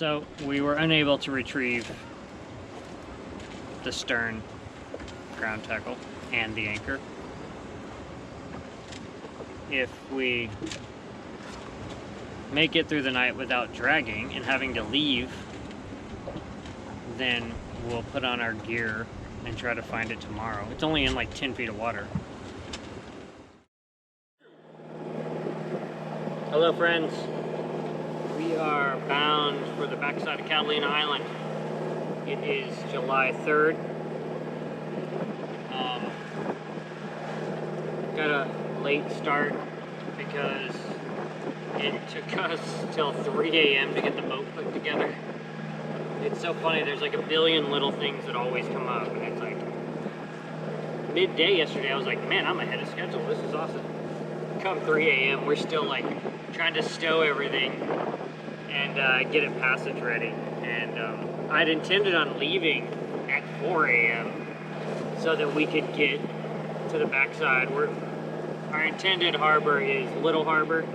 So we were unable to retrieve the stern ground tackle and the anchor. If we make it through the night without dragging and having to leave, then we'll put on our gear and try to find it tomorrow. It's only in like 10 feet of water. Hello friends. We are bound for the backside of Catalina Island. It is July 3rd. Got a late start because it took us till 3 a.m. to get the boat put together. It's so funny, there's like a billion little things that always come up, and it's like midday yesterday I was like, man, I'm ahead of schedule, this is awesome. Come 3 a.m. we're still like trying to stow everything and get it passage ready. And I'd intended on leaving at 4 a.m. so that we could get to the backside. Our intended harbor is Little Harbor,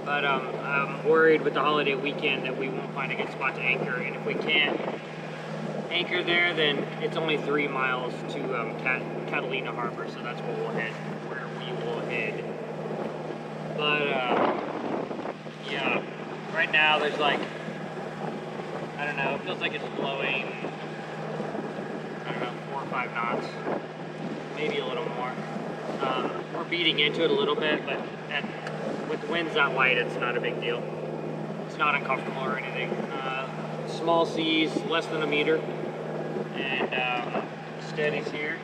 but I'm worried with the holiday weekend that we won't find a good spot to anchor, and if we can't anchor there, then it's only 3 miles to Catalina Harbor, so that's where we will head. But yeah, right now there's like, I don't know, it feels like it's blowing, I don't know, 4 or 5 knots, maybe a little more. We're beating into it a little bit, but with the winds that light, it's not a big deal. It's not uncomfortable or anything. Small seas, less than a meter, and steadies here,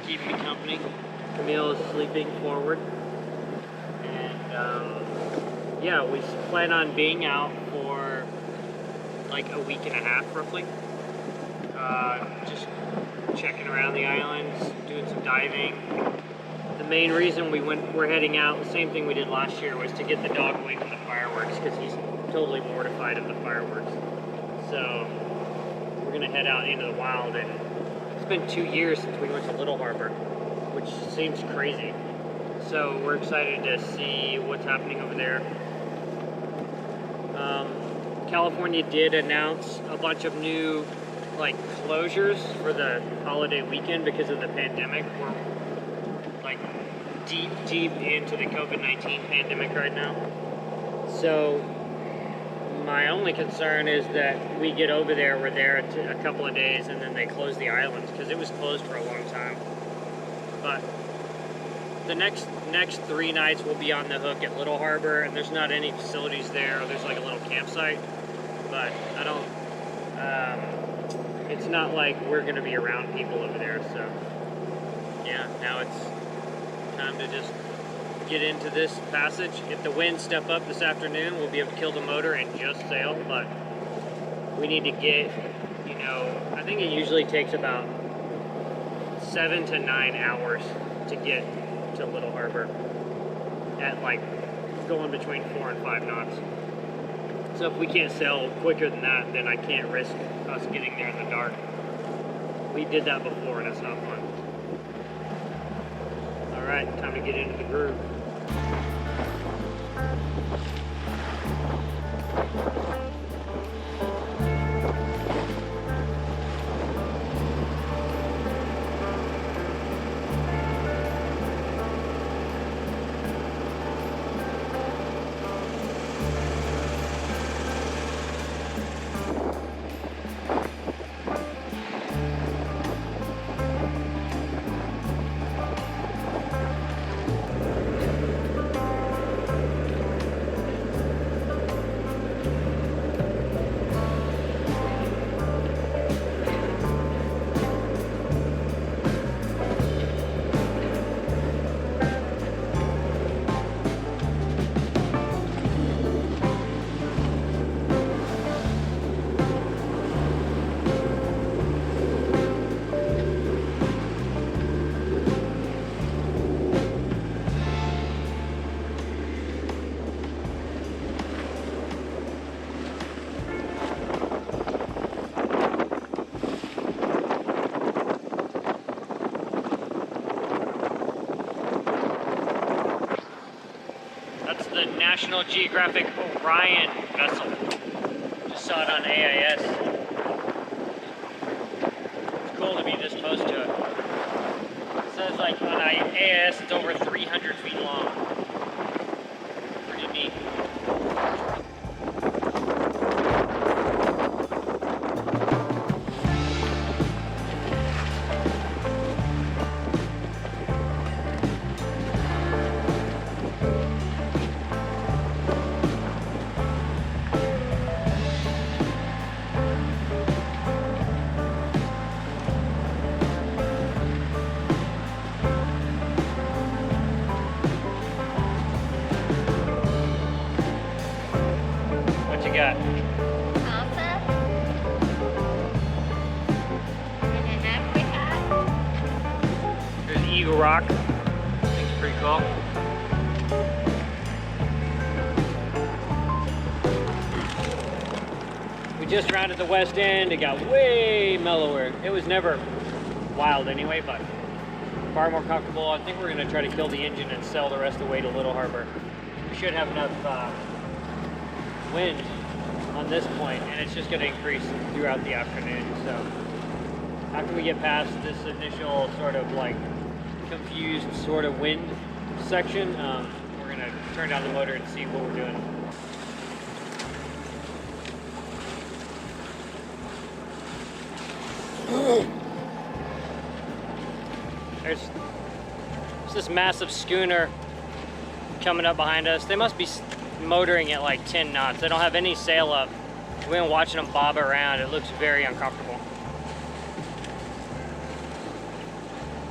keeping me company. Camille is sleeping forward, and yeah, we plan on being out for like a week and a half, roughly. Just checking around the islands, doing some diving. The main reason we're heading out, the same thing we did last year, was to get the dog away from the fireworks, because he's totally mortified of the fireworks. So we're gonna head out into the wild, and it's been 2 years since we went to Little Harbor, which seems crazy. So we're excited to see what's happening over there. California did announce a bunch of new like closures for the holiday weekend because of the pandemic. We're like deep into the COVID-19 pandemic right now. So my only concern is that we get over there, we're there a couple of days, and then they close the islands, because it was closed for a long time. But the next 3 nights we'll be on the hook at Little Harbor, and there's not any facilities there. There's like a little campsite, but I don't, it's not like we're gonna be around people over there. So yeah, now it's time to just get into this passage. If the winds step up this afternoon, we'll be able to kill the motor and just sail, but we need to get, you know, I think it usually takes about 7 to 9 hours to get to Little Harbor at like going between 4 and 5 knots. So if we can't sail quicker than that, then I can't risk us getting there in the dark. We did that before, and it's not fun. All right, time to get into the groove. National Geographic Orion vessel. Just saw it on AIS. It's cool to be this close to it. It says like on AIS it's over 300 feet long. Pretty neat. What you got? Salsa. And an apricot. There's Eagle Rock. I think it's pretty cool. We just rounded the west end. It got way mellower. It was never wild anyway, but far more comfortable. I think we're gonna try to kill the engine and sail the rest of the way to Little Harbor. We should have enough wind on this point, and it's just gonna increase throughout the afternoon. So after we get past this initial sort of like confused sort of wind section, we're gonna turn down the motor and see what we're doing. There's this massive schooner coming up behind us. They must be motoring at like 10 knots. They don't have any sail up. We've been watching them bob around. It looks very uncomfortable.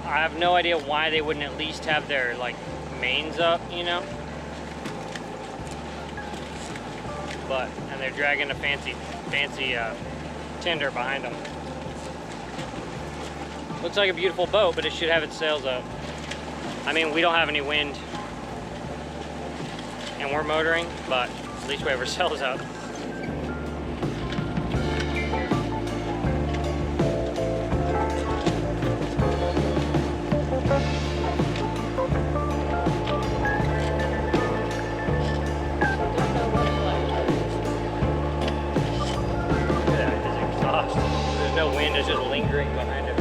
I have no idea why they wouldn't at least have their like mains up, you know? But, and they're dragging a fancy tender behind them. Looks like a beautiful boat, but it should have its sails up. I mean, we don't have any wind and we're motoring, but at least we have our sails up. Look at that, his exhaust. There's no wind, it's just lingering behind it.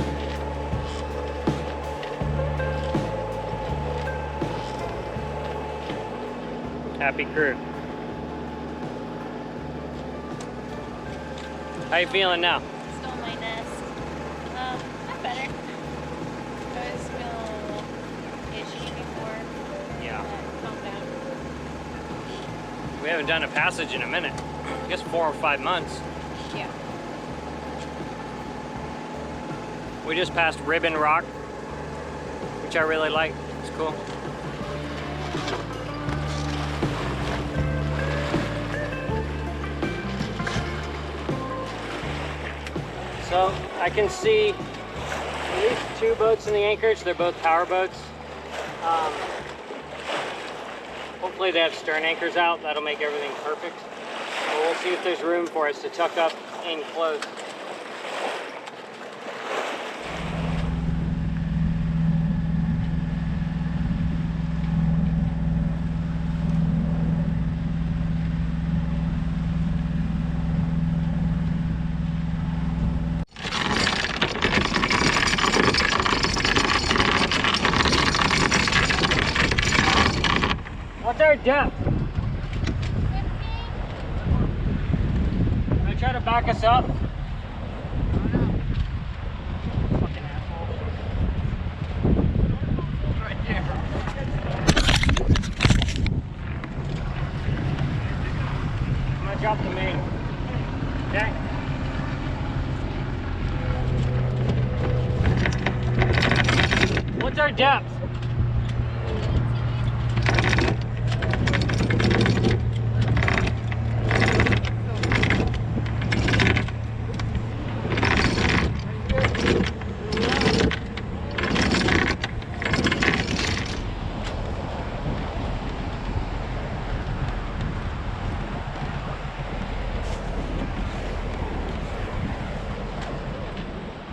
Happy crew. How you feeling now? Stole my nest. Not better. I was feeling a little itchy before. Yeah. Calmed down. We haven't done a passage in a minute. I guess 4 or 5 months. Yeah. We just passed Ribbon Rock, which I really like. It's cool. So I can see at least 2 boats in the anchorage. They're both power boats. Hopefully they have stern anchors out. That'll make everything perfect. But we'll see if there's room for us to tuck up in close. What's our depth? 15. Can I try to back us up? Fucking asshole. Right there. I'm gonna drop the main. Okay? What's our depth?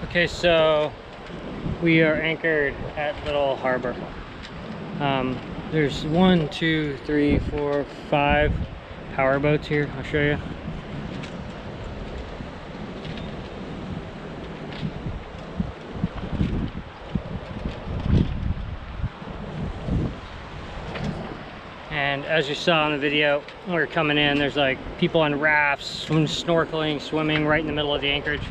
Okay, so we are anchored at Little Harbor. There's 1, 2, 3, 4, 5 power boats here. I'll show you. And as you saw in the video, when we were coming in, there's like people on rafts, snorkeling, swimming right in the middle of the anchorage.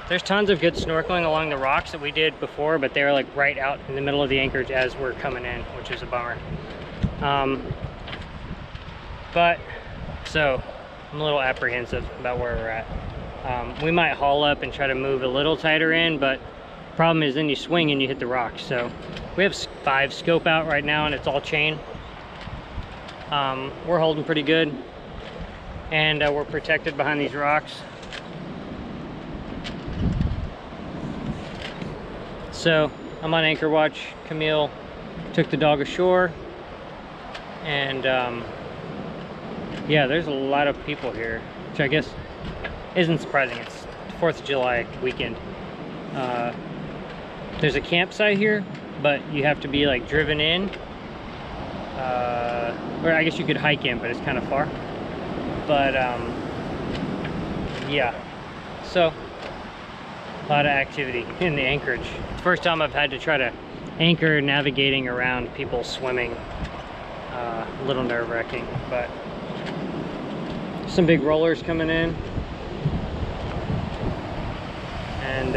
There's tons of good snorkeling along the rocks that we did before, but they were like right out in the middle of the anchorage as we're coming in, which is a bummer. So I'm a little apprehensive about where we're at. We might haul up and try to move a little tighter in, but the problem is then you swing and you hit the rocks. So we have 5 scope out right now and it's all chain. We're holding pretty good, and we're protected behind these rocks. So I'm on anchor watch. Camille took the dog ashore, and yeah, there's a lot of people here, which I guess isn't surprising. It's 4th of July weekend. There's a campsite here, but you have to be like driven in, or I guess you could hike in, but it's kind of far. But yeah, so a lot of activity in the anchorage. First time I've had to try to anchor navigating around people swimming. A little nerve-wracking, but some big rollers coming in, and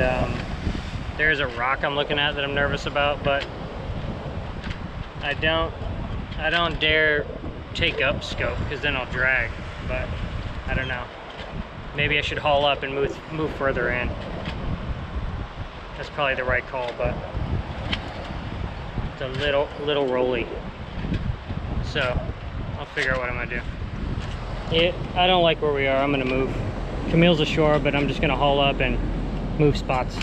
there's a rock I'm looking at that I'm nervous about, but I don't dare take up scope because then I'll drag. But I don't know, maybe I should haul up and move further in. That's probably the right call, but it's a little rolly. So I'll figure out what I'm gonna do. I don't like where we are. I'm gonna move. Camille's ashore, but I'm just gonna haul up and move spots.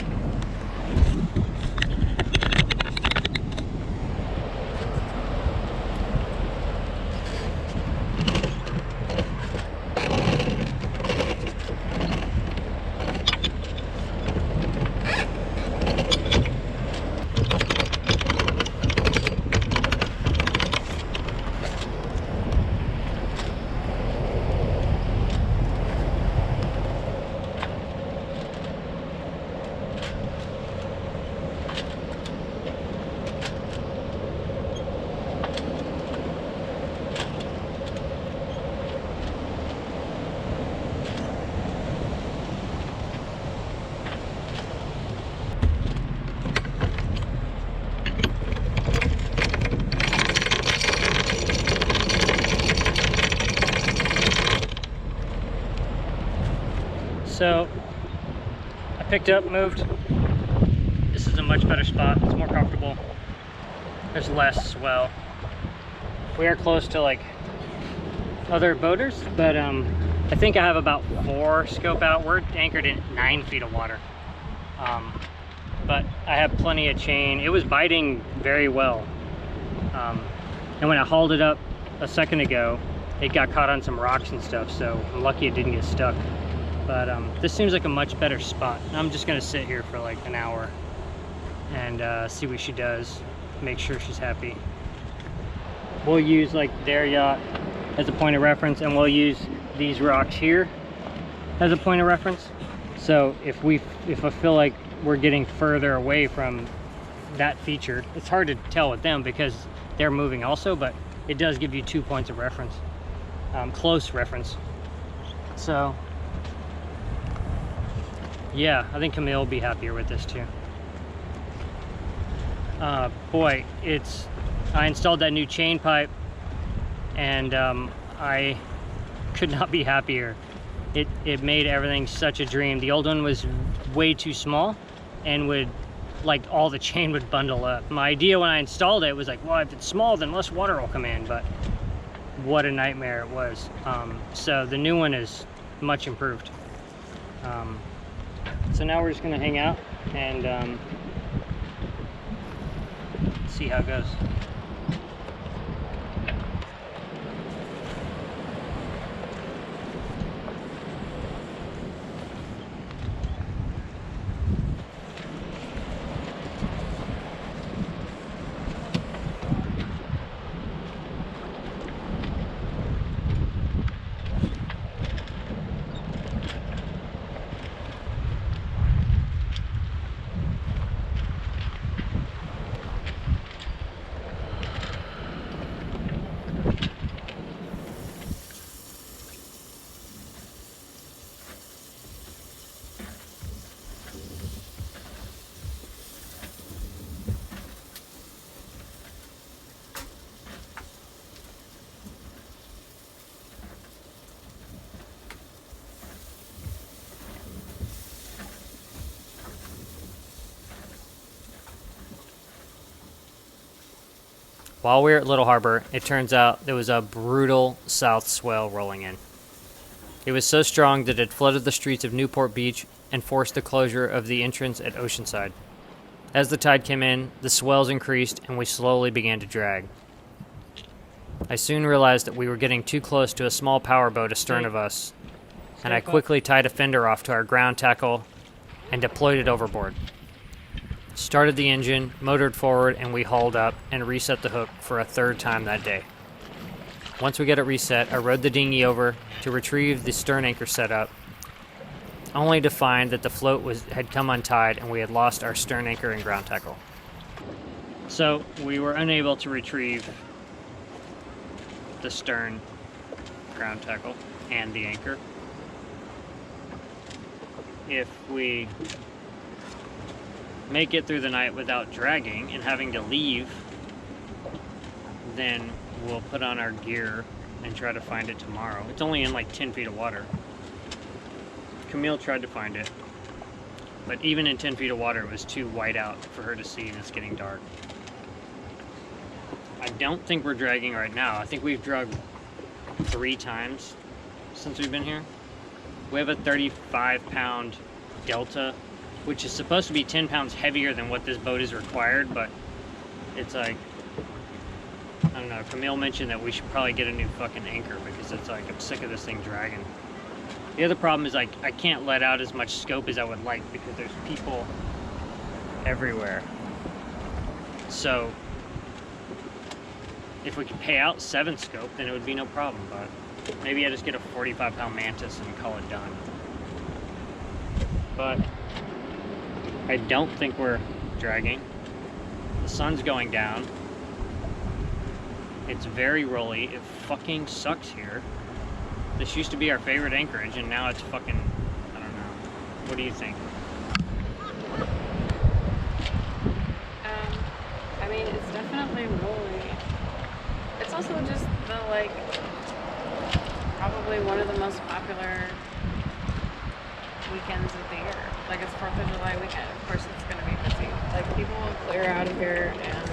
So I picked up, moved. This is a much better spot. It's more comfortable. There's less swell. We are close to like other boaters, but I think I have about 4 scope out. We're anchored in 9 feet of water. But I have plenty of chain. It was biting very well. And when I hauled it up a second ago, it got caught on some rocks and stuff, so I'm lucky it didn't get stuck. But this seems like a much better spot. I'm just gonna sit here for like an hour and see what she does, make sure she's happy. We'll use like their yacht as a point of reference, and we'll use these rocks here as a point of reference. So if I feel like we're getting further away from that feature, it's hard to tell with them because they're moving also, but it does give you 2 points of reference, close reference. So yeah, I think Camille will be happier with this too. Boy, I installed that new chain pipe, and I could not be happier. It made everything such a dream. The old one was way too small and would, like, all the chain would bundle up. My idea when I installed it was like, well, if it's small, then less water will come in, but what a nightmare it was. So the new one is much improved. So now we're just gonna hang out and see how it goes. While we were at Little Harbor, it turns out there was a brutal south swell rolling in. It was so strong that it flooded the streets of Newport Beach and forced the closure of the entrance at Oceanside. As the tide came in, the swells increased and we slowly began to drag. I soon realized that we were getting too close to a small powerboat astern of us, and I quickly tied a fender off to our ground tackle and deployed it overboard. Started the engine, motored forward, and we hauled up and reset the hook for a third time that day. Once we got it reset, I rowed the dinghy over to retrieve the stern anchor setup, only to find that the float had come untied and we had lost our stern anchor and ground tackle. So we were unable to retrieve the stern, ground tackle, and the anchor. If we make it through the night without dragging and having to leave, then we'll put on our gear and try to find it tomorrow. It's only in like 10 feet of water. Camille tried to find it, but even in 10 feet of water, it was too white out for her to see, and it's getting dark. I don't think we're dragging right now. I think we've dragged 3 times since we've been here. We have a 35-pound Delta, which is supposed to be 10 pounds heavier than what this boat is required, but it's like, I don't know, Camille mentioned that we should probably get a new fucking anchor because it's like, I'm sick of this thing dragging. The other problem is like, I can't let out as much scope as I would like because there's people everywhere. So, if we could pay out 7 scope, then it would be no problem, but maybe I just get a 45-pound mantis and call it done. But I don't think we're dragging. The sun's going down. It's very rolly. It fucking sucks here. This used to be our favorite anchorage, and now it's fucking, I don't know. What do you think? I mean, it's definitely rolly. It's also just the, like, probably one of the most popular weekends of the year. Like, it's 4th of July weekend. Of course it's going to be busy. Like, people will clear out of here and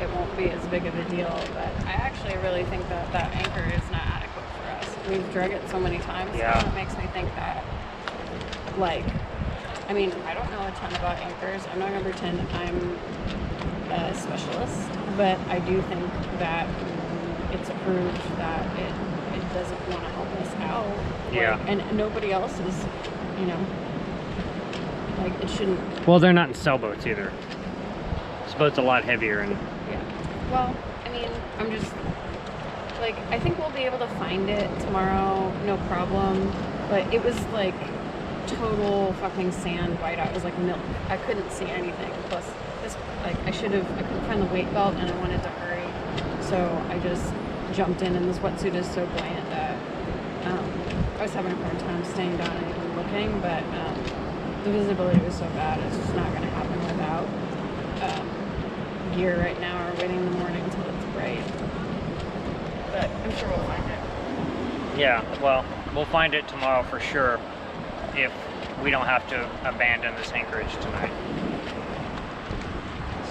it won't be as big of a deal. But I actually really think that that anchor is not adequate for us. We've drug it so many times. Yeah. And it makes me think that, like, I mean, I don't know a ton about anchors. I'm not going to pretend I'm a specialist, but I do think that it's proved that it doesn't want to help us out. Yeah. Like, and nobody else is, you know, like, it shouldn't. Well, they're not in sailboats either. This boat's a lot heavier and... Yeah. Well, I mean, I'm just, like, I think we'll be able to find it tomorrow, no problem. But it was, like, total fucking sand white out. It was like milk. I couldn't see anything. Plus, this, like, I couldn't find the weight belt and I wanted to hurry. So I just jumped in, and this wetsuit is so buoyant that I was having a hard time staying down and even looking, but the visibility was so bad, it's just not going to happen without gear right now, or waiting in the morning until it's bright. But I'm sure we'll find it. Yeah, well, we'll find it tomorrow for sure if we don't have to abandon this anchorage tonight.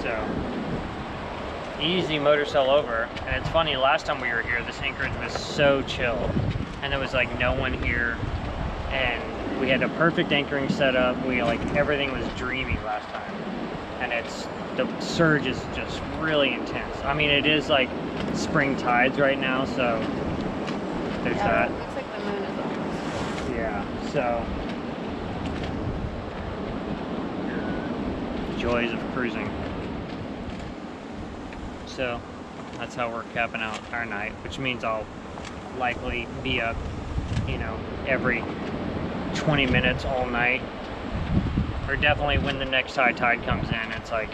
So, easy motor sail over. And it's funny, last time we were here, this anchorage was so chill. And there was like no one here. And we had a perfect anchoring setup. Everything was dreamy last time. And the surge is just really intense. I mean, it is like spring tides right now, so there's that. It looks like the moon is almost. Yeah, so joys of cruising. So that's how we're capping out our night, which means I'll likely be up, every 20 minutes all night. Or definitely when the next high tide comes in, it's like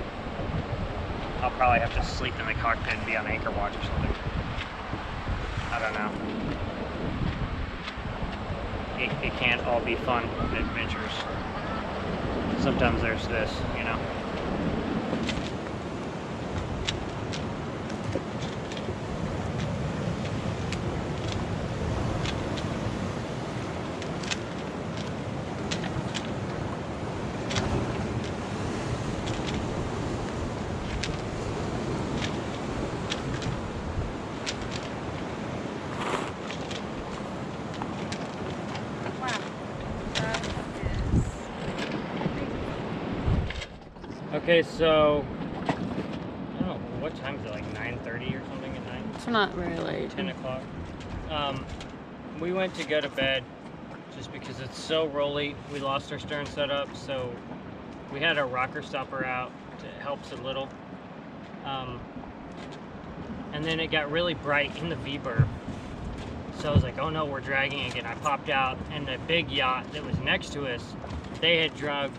I'll probably have to sleep in the cockpit and be on anchor watch or something. I don't know. It can't all be fun and adventures. Sometimes there's this, Okay, so I don't know what time is it, like 9:30 or something at night? It's not very late. 10 o'clock. We went to go to bed just because it's so rolly. We lost our stern setup, so we had our rocker stopper out. It helps a little. And then it got really bright in the V-berth. So I was like, oh no, we're dragging again. I popped out, and the big yacht that was next to us, they had drug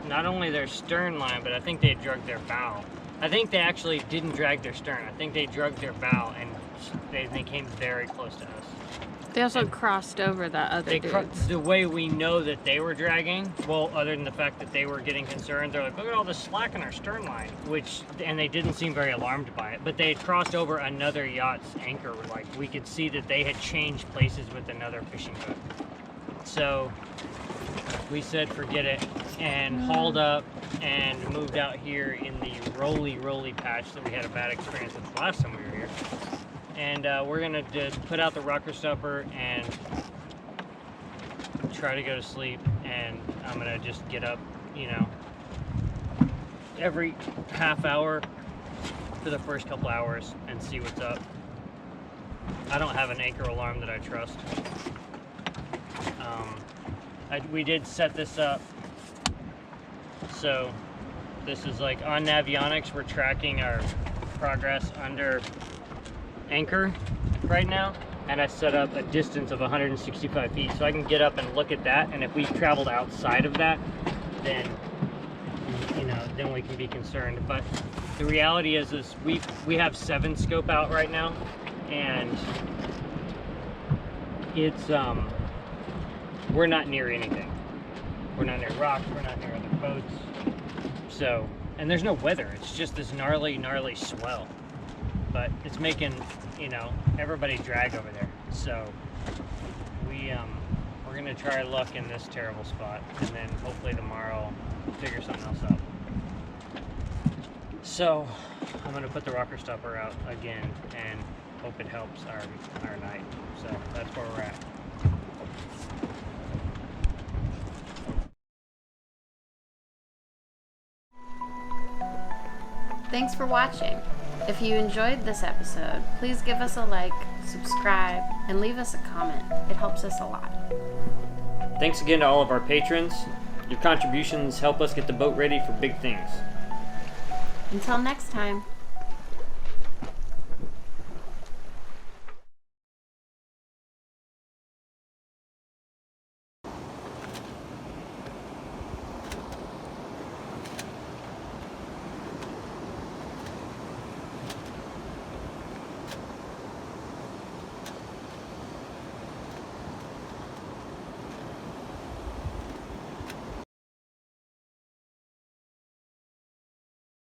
not only their stern line, but I think they had drugged their bow. I think they actually didn't drag their stern. I think they drugged their bow, and they came very close to us. They also crossed over that other dudes. The way we know that they were dragging, well, other than the fact that they were getting concerned, they're like, look at all this slack in our stern line, and they didn't seem very alarmed by it. But they had crossed over another yacht's anchor. Like, we could see that they had changed places with another fishing boat. So we said, forget it, and hauled up and moved out here in the rolly patch that we had a bad experience with the last time we were here. And we're gonna just put out the rocker stopper and try to go to sleep. And I'm gonna just get up, you know, every half hour for the first couple hours and see what's up. I don't have an anchor alarm that I trust. We did set this up, so this is like on Navionics. We're tracking our progress under anchor right now, and I set up a distance of 165 feet, so I can get up and look at that. And if we traveled outside of that, then you know, then we can be concerned. But the reality is we have 7 scope out right now, and it's we're not near anything. We're not near rocks, we're not near other boats. So, and there's no weather, it's just this gnarly swell. But it's making, you know, everybody drag over there. So we're gonna try luck in this terrible spot, and then hopefully tomorrow we'll figure something else out. So I'm gonna put the rocker stopper out again and hope it helps our night. So that's where we're at. Thanks for watching. If you enjoyed this episode, please give us a like, subscribe, and leave us a comment. It helps us a lot. Thanks again to all of our patrons. Your contributions help us get the boat ready for big things. Until next time.